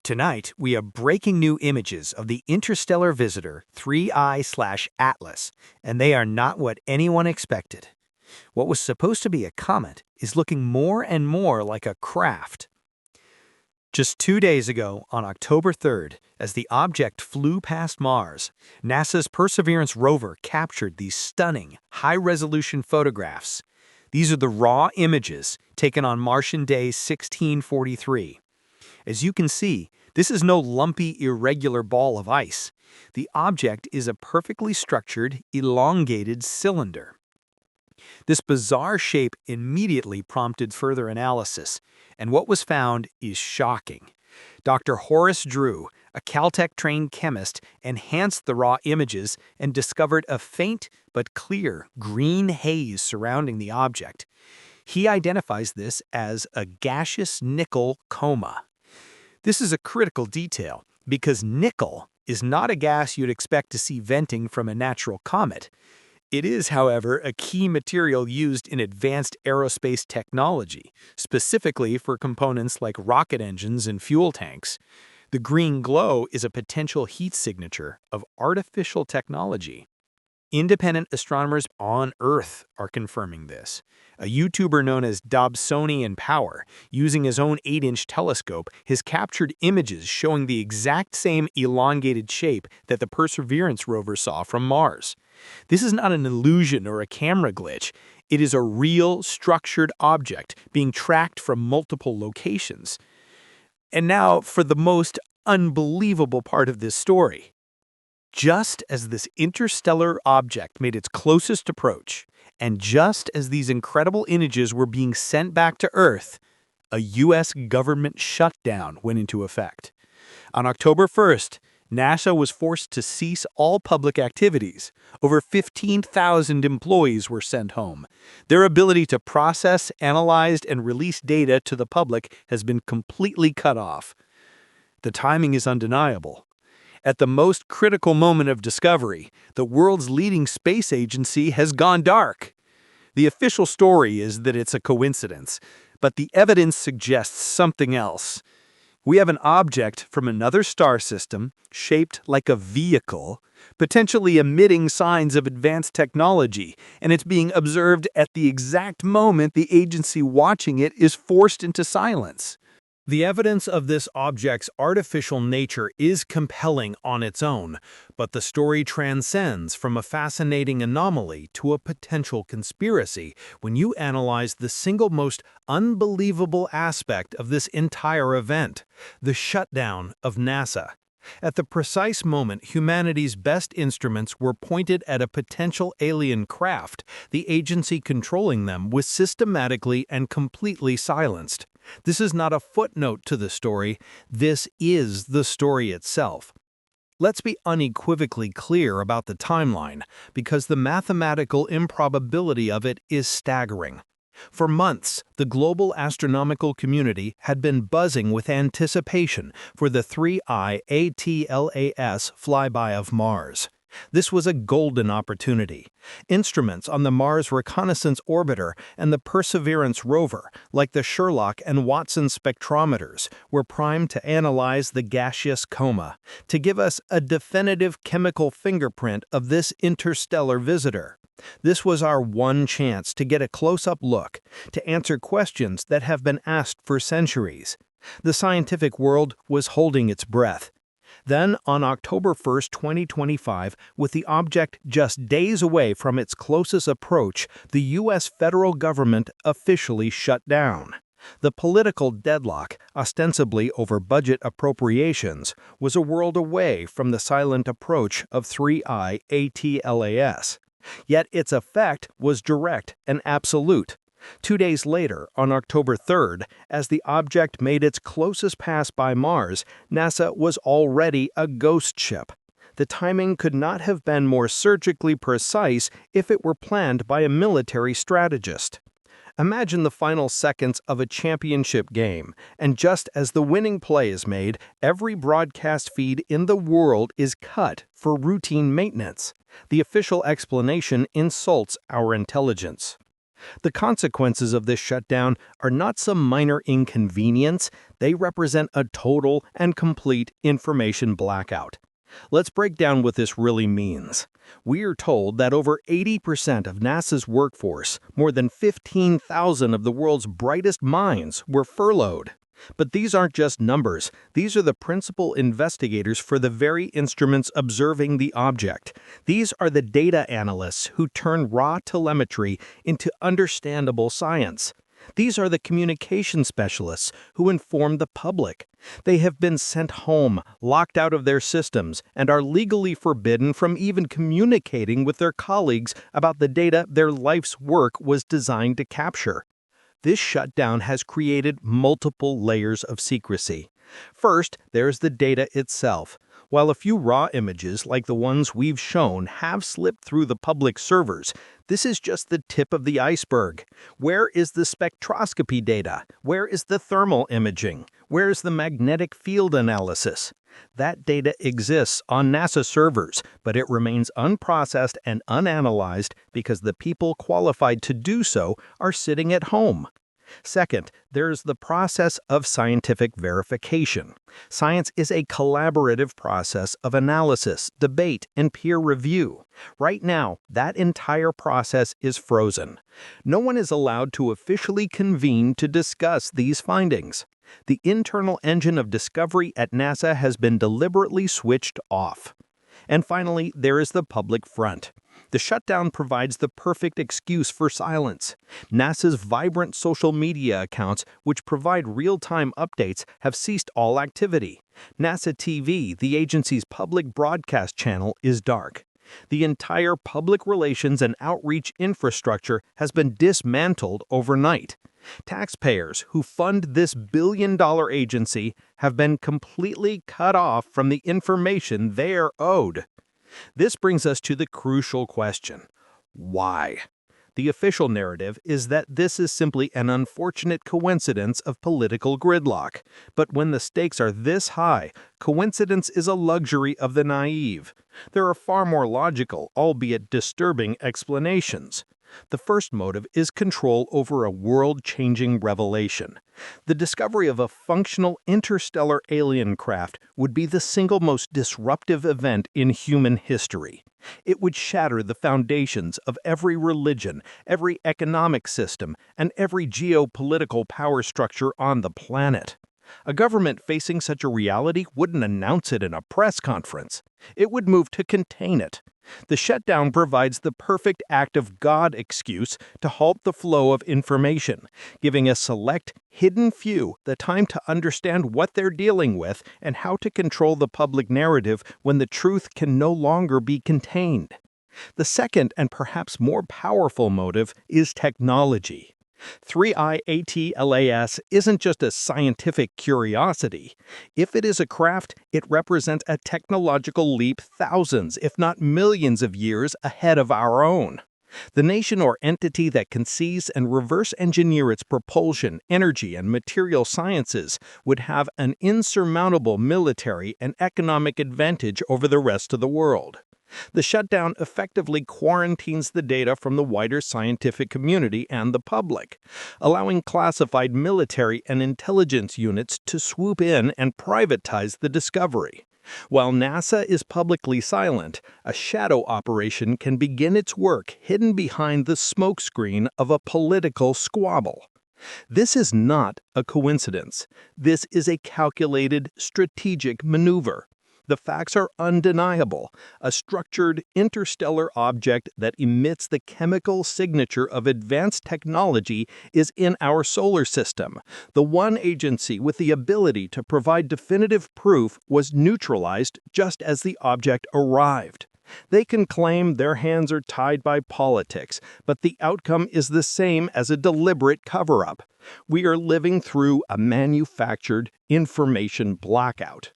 Tonight, we have breaking new images of the interstellar visitor 3I/Atlas, and they are not what anyone expected. What was supposed to be a comet is looking more and more like a craft. Just 2 days ago, on October 3rd, as the object flew past Mars, NASA's Perseverance Rover captured these stunning, high-resolution photographs. These are the raw images taken on Martian day 1643. As you can see, this is no lumpy, irregular ball of ice. The object is a perfectly structured, elongated cylinder. This bizarre shape immediately prompted further analysis, and what was found is shocking. Dr. Horace Drew, a Caltech-trained chemist, enhanced the raw images and discovered a faint but clear green haze surrounding the object. He identifies this as a gaseous nickel coma. This is a critical detail because nickel is not a gas you'd expect to see venting from a natural comet. It is, however, a key material used in advanced aerospace technology, specifically for components like rocket engines and fuel tanks. The green glow is a potential heat signature of artificial technology. Independent astronomers on Earth are confirming this. A YouTuber known as Dobsonian Power, using his own 8-inch telescope, has captured images showing the exact same elongated shape that the Perseverance rover saw from Mars. This is not an illusion or a camera glitch. It is a real, structured object being tracked from multiple locations. And now for the most unbelievable part of this story. Just as this interstellar object made its closest approach, and just as these incredible images were being sent back to Earth, a U.S. government shutdown went into effect. On October 1st, NASA was forced to cease all public activities. Over 15,000 employees were sent home. Their ability to process, analyze, and release data to the public has been completely cut off. The timing is undeniable. At the most critical moment of discovery, the world's leading space agency has gone dark. The official story is that it's a coincidence, but the evidence suggests something else. We have an object from another star system, shaped like a vehicle, potentially emitting signs of advanced technology, and it's being observed at the exact moment the agency watching it is forced into silence. The evidence of this object's artificial nature is compelling on its own, but the story transcends from a fascinating anomaly to a potential conspiracy when you analyze the single most unbelievable aspect of this entire event: the shutdown of NASA. At the precise moment humanity's best instruments were pointed at a potential alien craft, the agency controlling them was systematically and completely silenced. This is not a footnote to the story, this is the story itself. Let's be unequivocally clear about the timeline, because the mathematical improbability of it is staggering. For months, the global astronomical community had been buzzing with anticipation for the 3I/Atlas flyby of Mars. This was a golden opportunity. Instruments on the Mars Reconnaissance Orbiter and the Perseverance Rover, like the Sherlock and Watson spectrometers, were primed to analyze the gaseous coma, to give us a definitive chemical fingerprint of this interstellar visitor. This was our one chance to get a close-up look, to answer questions that have been asked for centuries. The scientific world was holding its breath. Then, on October 1st, 2025, with the object just days away from its closest approach, the U.S. federal government officially shut down. The political deadlock, ostensibly over budget appropriations, was a world away from the silent approach of 3I/Atlas. Yet its effect was direct and absolute. 2 days later, on October 3rd, as the object made its closest pass by Mars, NASA was already a ghost ship. The timing could not have been more surgically precise if it were planned by a military strategist. Imagine the final seconds of a championship game, and just as the winning play is made, every broadcast feed in the world is cut for routine maintenance. The official explanation insults our intelligence. The consequences of this shutdown are not some minor inconvenience, they represent a total and complete information blackout. Let's break down what this really means. We are told that over 80% of NASA's workforce, more than 15,000 of the world's brightest minds, were furloughed. But these aren't just numbers, these are the principal investigators for the very instruments observing the object. These are the data analysts who turn raw telemetry into understandable science. These are the communication specialists who inform the public. They have been sent home, locked out of their systems, and are legally forbidden from even communicating with their colleagues about the data their life's work was designed to capture. This shutdown has created multiple layers of secrecy. First, there's the data itself. While a few raw images, like the ones we've shown, have slipped through the public servers, this is just the tip of the iceberg. Where is the spectroscopy data? Where is the thermal imaging? Where is the magnetic field analysis? That data exists on NASA servers, but it remains unprocessed and unanalyzed because the people qualified to do so are sitting at home. Second, there's the process of scientific verification. Science is a collaborative process of analysis, debate, and peer review. Right now, that entire process is frozen. No one is allowed to officially convene to discuss these findings. The internal engine of discovery at NASA has been deliberately switched off. And finally, there is the public front. The shutdown provides the perfect excuse for silence. NASA's vibrant social media accounts, which provide real-time updates, have ceased all activity. NASA TV, the agency's public broadcast channel, is dark. The entire public relations and outreach infrastructure has been dismantled overnight. Taxpayers who fund this billion-dollar agency have been completely cut off from the information they are owed. This brings us to the crucial question: why? The official narrative is that this is simply an unfortunate coincidence of political gridlock. But when the stakes are this high, coincidence is a luxury of the naive. There are far more logical, albeit disturbing, explanations. The first motive is control over a world-changing revelation. The discovery of a functional interstellar alien craft would be the single most disruptive event in human history. It would shatter the foundations of every religion, every economic system, and every geopolitical power structure on the planet. A government facing such a reality wouldn't announce it in a press conference. It would move to contain it. The shutdown provides the perfect act of God excuse to halt the flow of information, giving a select, hidden few the time to understand what they're dealing with and how to control the public narrative when the truth can no longer be contained. The second and perhaps more powerful motive is technology. 3I ATLAS isn't just a scientific curiosity. If it is a craft, it represents a technological leap thousands, if not millions of years ahead of our own. The nation or entity that can seize and reverse engineer its propulsion, energy, and material sciences would have an insurmountable military and economic advantage over the rest of the world. The shutdown effectively quarantines the data from the wider scientific community and the public, allowing classified military and intelligence units to swoop in and privatize the discovery. While NASA is publicly silent, a shadow operation can begin its work hidden behind the smokescreen of a political squabble. This is not a coincidence. This is a calculated, strategic maneuver. The facts are undeniable. A structured interstellar object that emits the chemical signature of advanced technology is in our solar system. The one agency with the ability to provide definitive proof was neutralized just as the object arrived. They can claim their hands are tied by politics, but the outcome is the same as a deliberate cover-up. We are living through a manufactured information blackout.